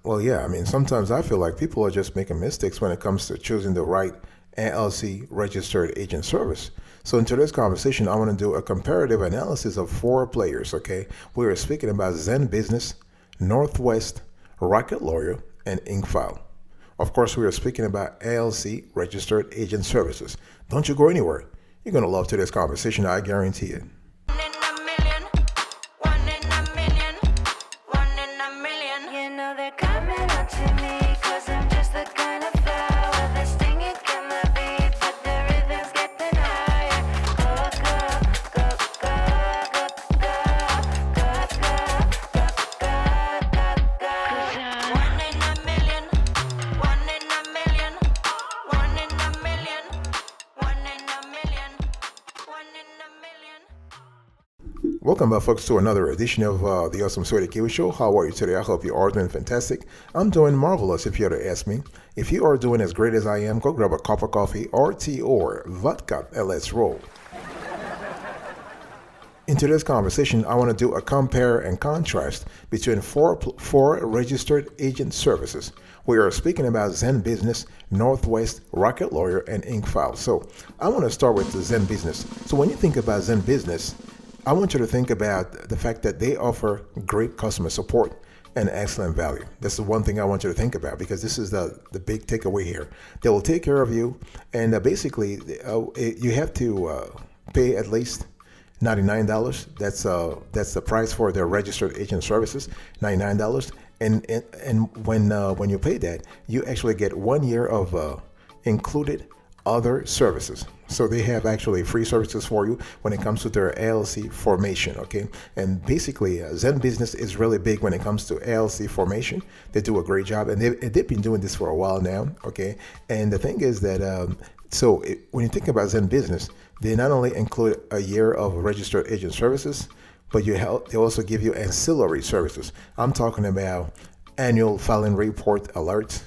Well, yeah, I mean, sometimes I feel like people are just making mistakes when it comes to choosing the right LLC registered agent service. So in today's conversation, I want to do a comparative analysis of four players, okay? We are speaking about ZenBusiness, Northwest, Rocket Lawyer, and Incfile. Of course, we are speaking about LLC registered agent services. Don't you go anywhere. You're going to love today's conversation, I guarantee it. Welcome back, folks, to another edition of the Awesome Sweaty Kiwi Show. How are you today? I hope you are doing fantastic. I'm doing marvelous, if you were to ask me. If you are doing as great as I am, go grab a cup of coffee or tea or vodka and let's roll. In today's conversation, I want to do a compare and contrast between four registered agent services. We are speaking about ZenBusiness, Northwest, Rocket Lawyer, and Incfile. So I want to start with the ZenBusiness. So when you think about ZenBusiness, I want you to think about the fact that they offer great customer support and excellent value. That's the one thing I want you to think about, because this is the big takeaway here. They will take care of you, and basically you have to pay at least $99. That's the price for their registered agent services, $99. And when you pay that, you actually get 1 year of included other services. So they have actually free services for you when it comes to their LLC formation, okay? And basically, ZenBusiness is really big when it comes to LLC formation. They do a great job, and they've been doing this for a while now, okay? And the thing is that, when you think about ZenBusiness, they not only include a year of registered agent services, but they also give you ancillary services. I'm talking about annual filing report alerts,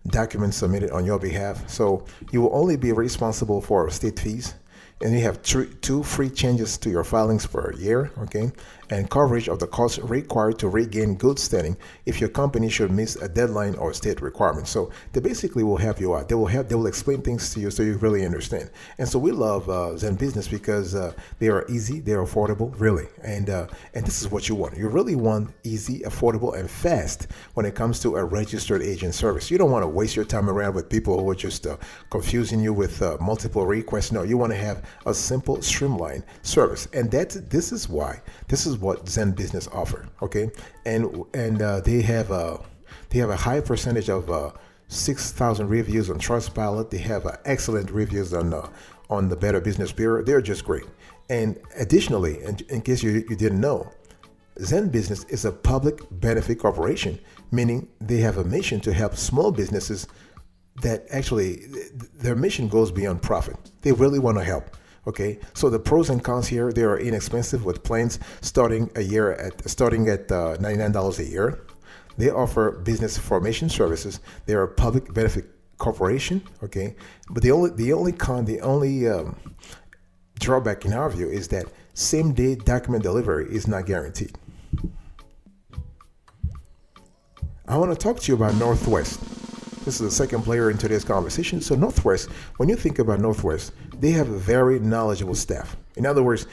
documents submitted on your behalf. So you will only be responsible for state fees, and you have two free changes to your filings per year, okay? And coverage of the costs required to regain good standing if your company should miss a deadline or state requirement. So they basically will help you out. They will explain things to you so you really understand. And so we love ZenBusiness because they are easy, they are affordable, really. And this is what you want. You really want easy, affordable, and fast when it comes to a registered agent service. You don't want to waste your time around with people who are just confusing you with multiple requests. No, you want to have a simple, streamlined service. And this is what ZenBusiness offer, okay? And they have a high percentage of 6,000 reviews on Trustpilot. They have excellent reviews on the Better Business Bureau. They're just great. And additionally, in case you didn't know, ZenBusiness is a public benefit corporation, meaning they have a mission to help small businesses that actually their mission goes beyond profit. They really want to help. Okay, so the pros and cons here: they are inexpensive with plans starting at $99 a year. They offer business formation services. They are a public benefit corporation. Okay, but the only drawback in our view is that same day document delivery is not guaranteed. I want to talk to you about Northwest. This is the second player in today's conversation. So Northwest, when you think about Northwest, they have a very knowledgeable staff. In other words,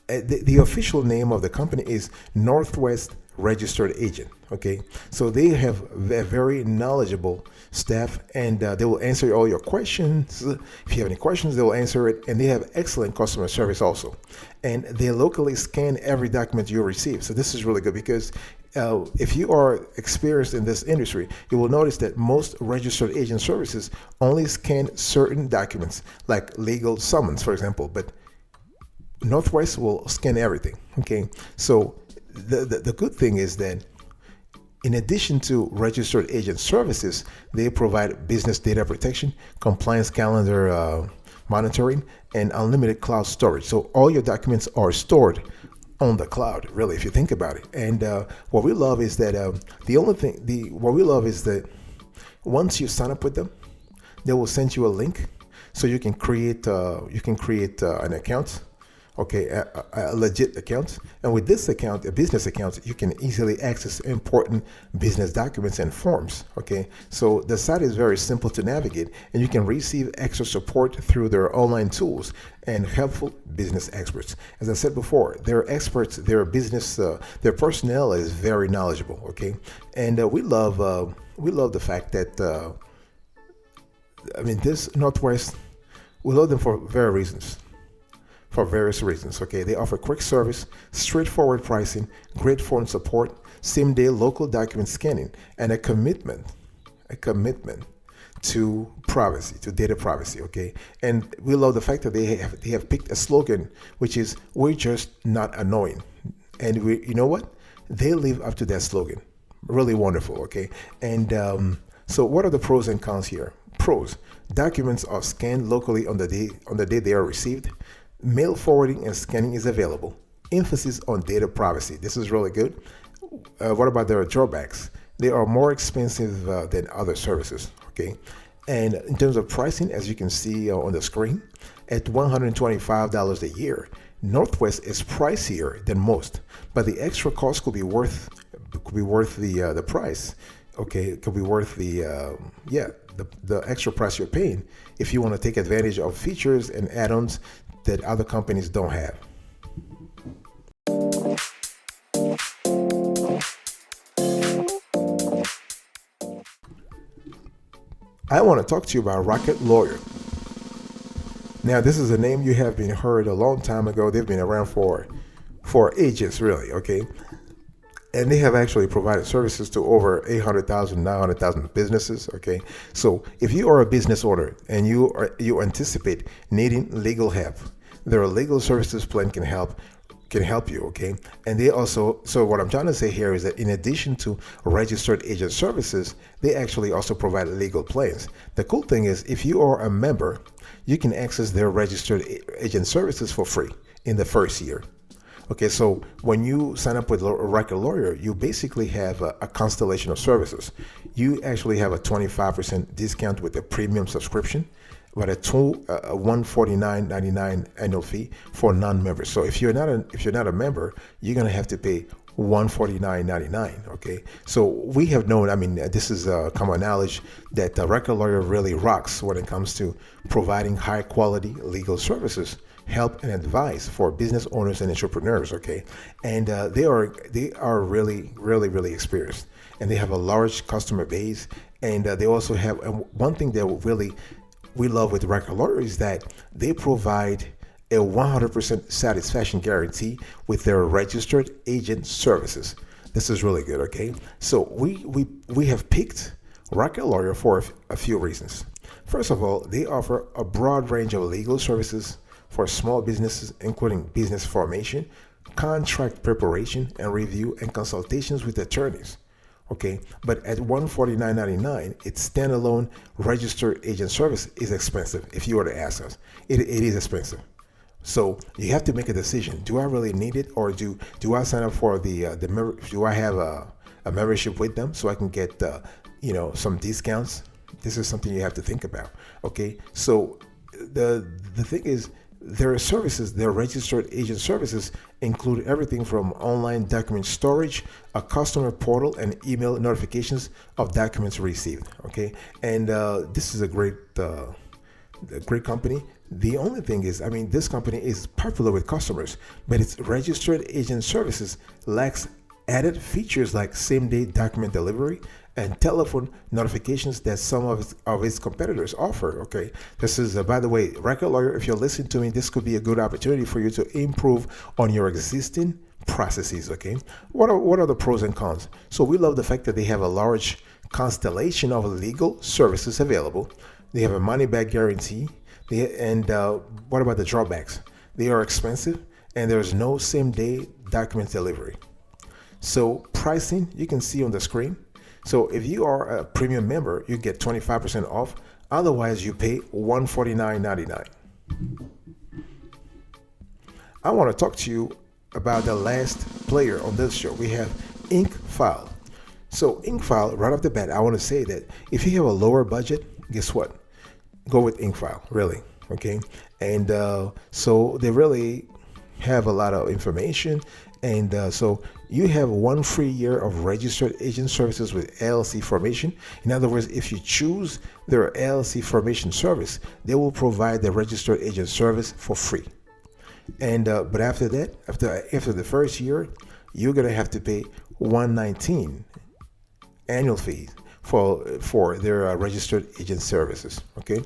the official name of the company is Northwest Registered Agent. Okay, so they have a very knowledgeable staff, and they will answer all your questions. If you have any questions, they will answer it, and they have excellent customer service also. And they locally scan every document you receive. So this is really good because if you are experienced in this industry, you will notice that most registered agent services only scan certain documents, like legal summons, for example, but Northwest will scan everything. Okay, so the good thing is that in addition to registered agent services, they provide business data protection, compliance calendar monitoring, and unlimited cloud storage. So all your documents are stored on the cloud, really, if you think about it. And what we love is that once you sign up with them, they will send you a link so you can create an account okay, a legit account. And with this account, a business account, you can easily access important business documents and forms, okay? So the site is very simple to navigate, and you can receive extra support through their online tools and helpful business experts. As I said before, their experts, their business, their personnel is very knowledgeable, okay? And we love the fact that, this Northwest, we love them for various reasons, okay? They offer quick service, straightforward pricing, great phone support, same-day local document scanning, and a commitment to privacy, to data privacy, okay? And we love the fact that they have picked a slogan, which is, "We're just not annoying." And you know what? They live up to that slogan. Really wonderful, okay? And so what are the pros and cons here? Pros: documents are scanned locally on the day they are received. Mail forwarding and scanning is available. Emphasis on data privacy. This is really good. What about their drawbacks? They are more expensive than other services, okay? And in terms of pricing, as you can see on the screen, at $125 a year, Northwest is pricier than most, but the extra cost could be worth the price. Okay, it could be worth the extra price you're paying if you want to take advantage of features and add-ons that other companies don't have. I want to talk to you about Rocket Lawyer. Now, this is a name you have been heard a long time ago. They've been around for ages, really, okay? And they have actually provided services to over 800,000, 900,000 businesses, okay? So if you are a business owner and you anticipate needing legal help, their legal services plan can help you, okay? And they also, so what I'm trying to say here is that in addition to registered agent services, they actually also provide legal plans. The cool thing is, if you are a member, you can access their registered agent services for free in the first year. Okay, so when you sign up with Rocket Lawyer, you basically have a constellation of services. You actually have a 25% discount with a premium subscription, but a $149.99 annual fee for non-members. So if you're not a member, you're gonna have to pay $149.99. Okay, so we have known. This is common knowledge that Rocket Lawyer really rocks when it comes to providing high-quality legal services, help and advice for business owners and entrepreneurs, okay? And they are really experienced, and they have a large customer base, and they also have one thing that we love with Rocket Lawyer is that they provide a 100% satisfaction guarantee with their registered agent services. This is really good, okay? So we have picked Rocket Lawyer for a few reasons. First of all, they offer a broad range of legal services for small businesses, including business formation, contract preparation and review, and consultations with attorneys. Okay, but at $149.99, its standalone registered agent service is expensive. If you were to ask us, it is expensive. So you have to make a decision. Do I really need it, or do I sign up for do I have a membership with them so I can get some discounts? This is something you have to think about. Okay, so the thing is, their services, their registered agent services, include everything from online document storage, a customer portal, and email notifications of documents received. Okay, and this is a great company. The only thing is, this company is popular with customers, but its registered agent services lacks added features like same-day document delivery and telephone notifications that some of its competitors offer. Okay, this is by the way, Rocket Lawyer, if you're listening to me, this could be a good opportunity for you to improve on your existing processes. Okay, what are the pros and cons? So we love the fact that they have a large constellation of legal services available. They have a money-back guarantee. What about the drawbacks? They are expensive, and there's no same-day document delivery. So pricing, you can see on the screen. So if you are a premium member, you get 25% off. Otherwise, you pay $149.99. I want to talk to you about the last player on this show. We have Incfile. So Incfile, right off the bat, I want to say that if you have a lower budget, guess what? Go with Incfile, really, okay? And so they really have a lot of information. And so you have 1 free year of registered agent services with LLC formation. In other words, if you choose their LLC formation service, they will provide the registered agent service for free. And but after that, after the first year, you're gonna have to pay $119 annual fees for their registered agent services. Okay,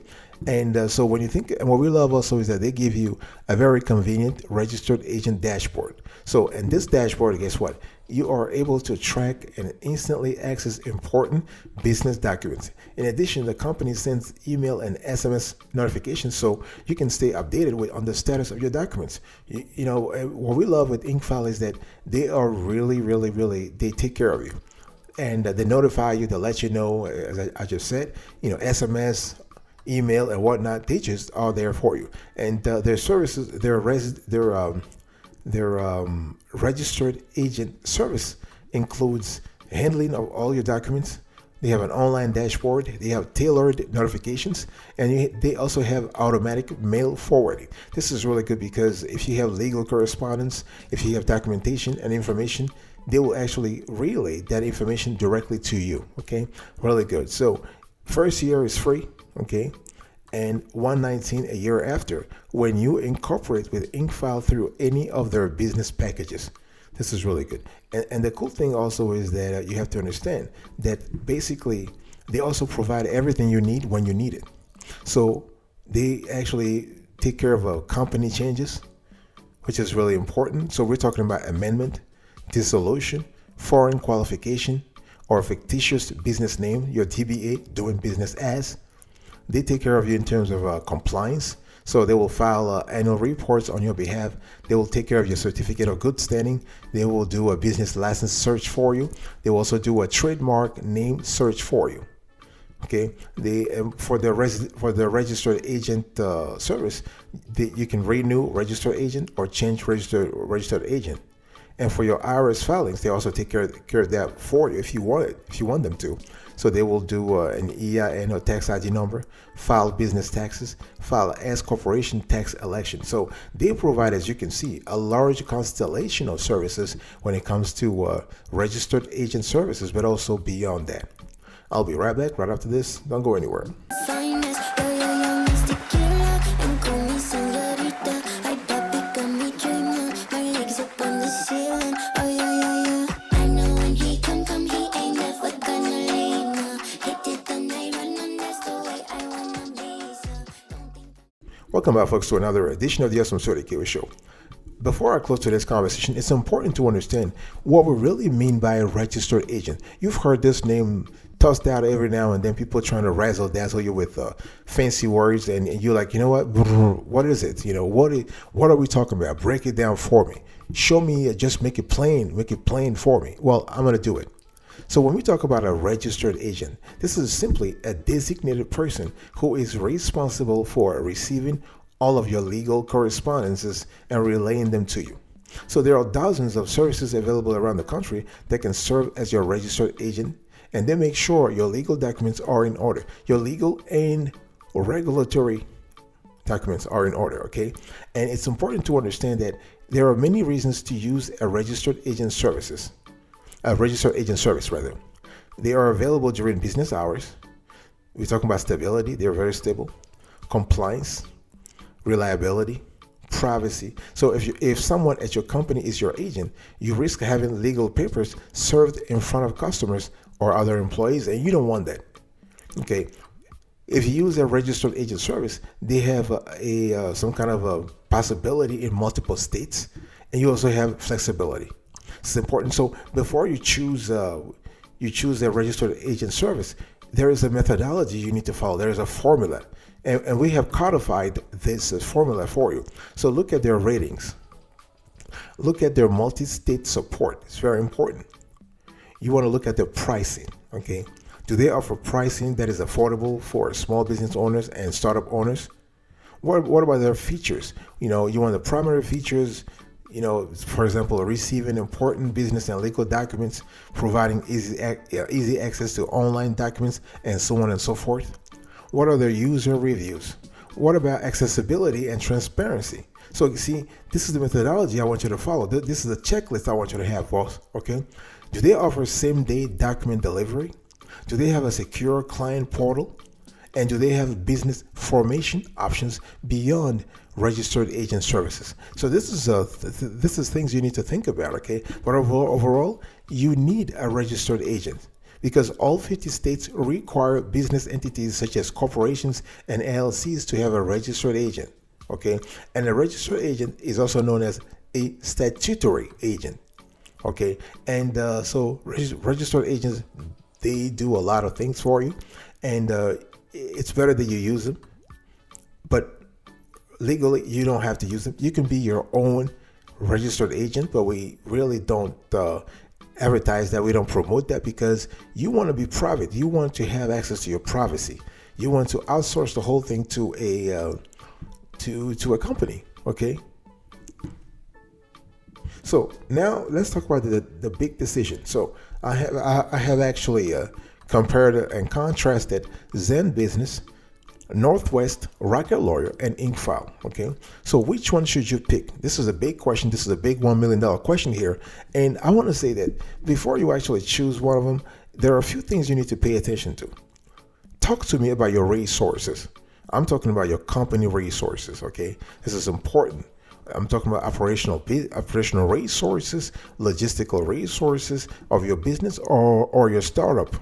and so when you think, and what we love also is that they give you a very convenient registered agent dashboard. So in this dashboard, guess what? You are able to track and instantly access important business documents. In addition, the company sends email and SMS notifications so you can stay updated on the status of your documents. You know, what we love with Incfile is that they are really, they take care of you. And they notify you, they let you know, as I just said, you know, SMS, email, and whatnot, they just are there for you. And their services, their registered agent service includes handling of all your documents. They have an online dashboard. They have tailored notifications, and they also have automatic mail forwarding. This is really good because if you have legal correspondence, if you have documentation and information, they will actually relay that information directly to you. Okay, really good. So first year is free. Okay, and $119 a year after when you incorporate with Incfile through any of their business packages. This is really good. And the cool thing also is that you have to understand that basically they also provide everything you need when you need it. So they actually take care of company changes, which is really important. So we're talking about amendment, dissolution, foreign qualification, or fictitious business name, your DBA, doing business as. They take care of you in terms of compliance. So they will file annual reports on your behalf. They will take care of your certificate of good standing. They will do a business license search for you. They will also do a trademark name search for you. Okay, for the registered agent service, you can renew registered agent or change registered agent. And for your IRS filings, they also take care of that for you if you want them to. So they will do an EIN or tax ID number, file business taxes, file S corporation tax election. So they provide, as you can see, a large constellation of services when it comes to registered agent services, but also beyond that. I'll be right back right after this. Don't go anywhere. Welcome back, folks, to another edition of the Awesome Sorty Kiwi Show. Before I close today's conversation, it's important to understand what we really mean by a registered agent. You've heard this name tossed out every now and then, people trying to razzle dazzle you with fancy words, and you're like, you know what is it? You know, what are we talking about? Break it down for me. Show me, just make it plain for me. Well, I'm going to do it. So when we talk about a registered agent, this is simply a designated person who is responsible for receiving all of your legal correspondences and relaying them to you. So there are dozens of services available around the country that can serve as your registered agent, and they make sure your legal documents are in order. Your legal and regulatory documents are in order, okay? And it's important to understand that there are many reasons to use a registered agent service. They are available during business hours. We're talking about stability. They're very stable. Compliance, reliability, privacy. So if someone at your company is your agent, you risk having legal papers served in front of customers or other employees, and you don't want that. Okay. If you use a registered agent service, they have some kind of a possibility in multiple states, and you also have flexibility. It's important. So before you choose a registered agent service, there is a methodology you need to follow. There is a formula, and we have codified this formula for you. So look at their ratings. Look at their multi-state support. It's very important. You want to look at their pricing. Okay, do they offer pricing that is affordable for small business owners and startup owners? What about their features? You know, you want the primary features. You know, for example, receiving important business and legal documents, providing easy access to online documents, and so on and so forth. What are their user reviews? What about accessibility and transparency? So you see, this is the methodology I want you to follow. This is the checklist I want you to have, boss. Okay. Do they offer same-day document delivery? Do they have a secure client portal? And do they have business formation options beyond registered agent services? So this is things you need to think about, okay? But overall, you need a registered agent because all 50 states require business entities such as corporations and LLCs to have a registered agent, okay? And a registered agent is also known as a statutory agent, okay? And so registered agents, they do a lot of things for you, and it's better that you use them, but legally you don't have to use them. You can be your own registered agent, but we really don't advertise that. We don't promote that because you want to be private. You want to have access to your privacy. You want to outsource the whole thing to a company, okay? So now let's talk about the big decision. So I have actually compared and contrasted ZenBusiness, Northwest, Rocket Lawyer, and Incfile. Okay, so which one should you pick? This is a big question. This is a big $1 million question here, and I want to say that before you actually choose one of them, there are a few things you need to pay attention to. Talk to me about your resources. I'm talking about your company resources. Okay, this is important. I'm talking about operational resources, logistical resources of your business or your startup.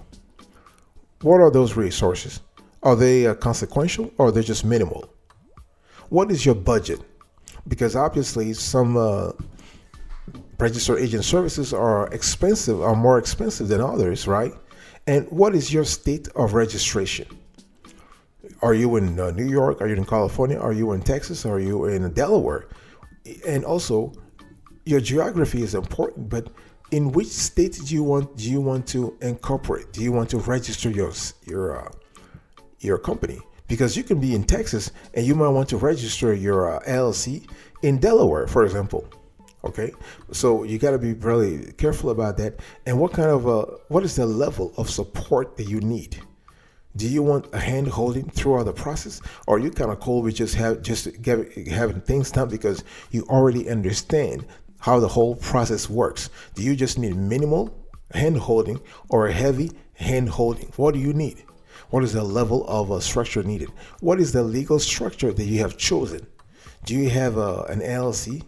What are those resources? Are they consequential or are they just minimal? What is your budget? Because obviously some registered agent services are more expensive than others, right? And what is your state of registration? Are you in New York? Are you in California? Are you in Texas? Are you in Delaware? And also, your geography is important, but in which state do you want to incorporate? Do you want to register your company? Because you can be in Texas and you might want to register your LLC in Delaware, for example. Okay, so you got to be really careful about that. And what is the level of support that you need? Do you want a hand holding throughout the process, or are you kind of cool with having things done because you already understand how the whole process works? Do you just need minimal hand holding or a heavy hand holding? What do you need? What is the level of structure needed? What is the legal structure that you have chosen? Do you have an LLC?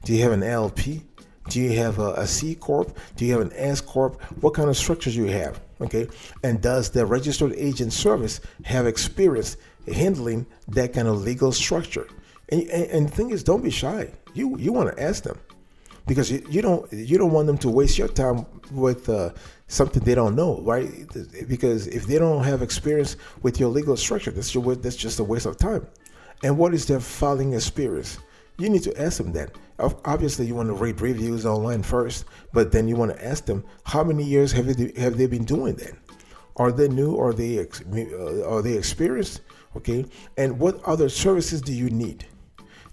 Do you have an LP? Do you have a C Corp? Do you have an S Corp? What kind of structures do you have? Okay. And does the registered agent service have experience handling that kind of legal structure? And the thing is, don't be shy. You want to ask them, because you don't want them to waste your time with something they don't know, right? Because if they don't have experience with your legal structure, that's just a waste of time. And what is their filing experience? You need to ask them that. Obviously, you want to read reviews online first, but then you want to ask them, how many years have they been doing that? Are they new? Are they experienced? Okay. And what other services do you need?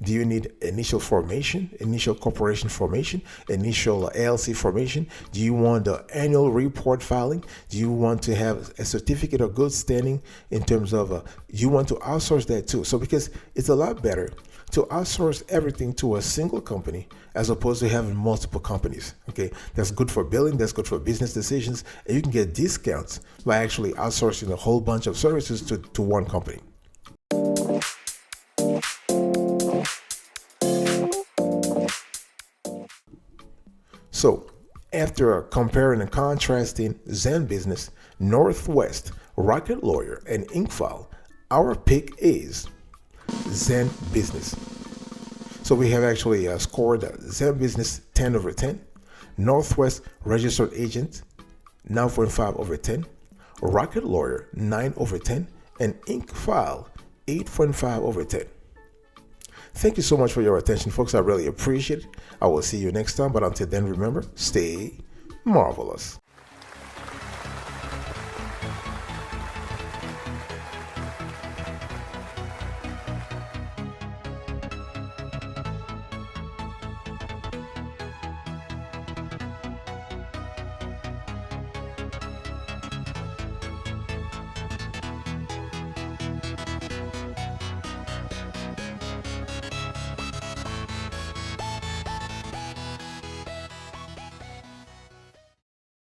Do you need initial formation, initial corporation formation, initial LLC formation? Do you want the annual report filing? Do you want to have a certificate of good standing in terms of, you want to outsource that too? So because it's a lot better to outsource everything to a single company as opposed to having multiple companies. Okay, that's good for billing, that's good for business decisions, and you can get discounts by actually outsourcing a whole bunch of services to one company. So after comparing and contrasting ZenBusiness, Northwest, Rocket Lawyer, and Incfile, our pick is ZenBusiness. So we have actually scored ZenBusiness 10 over 10, Northwest Registered Agent 9.5 over 10, Rocket Lawyer 9 over 10, and Incfile 8.5 over 10. Thank you so much for your attention, folks. I really appreciate it. I will see you next time, but until then, remember, stay marvelous.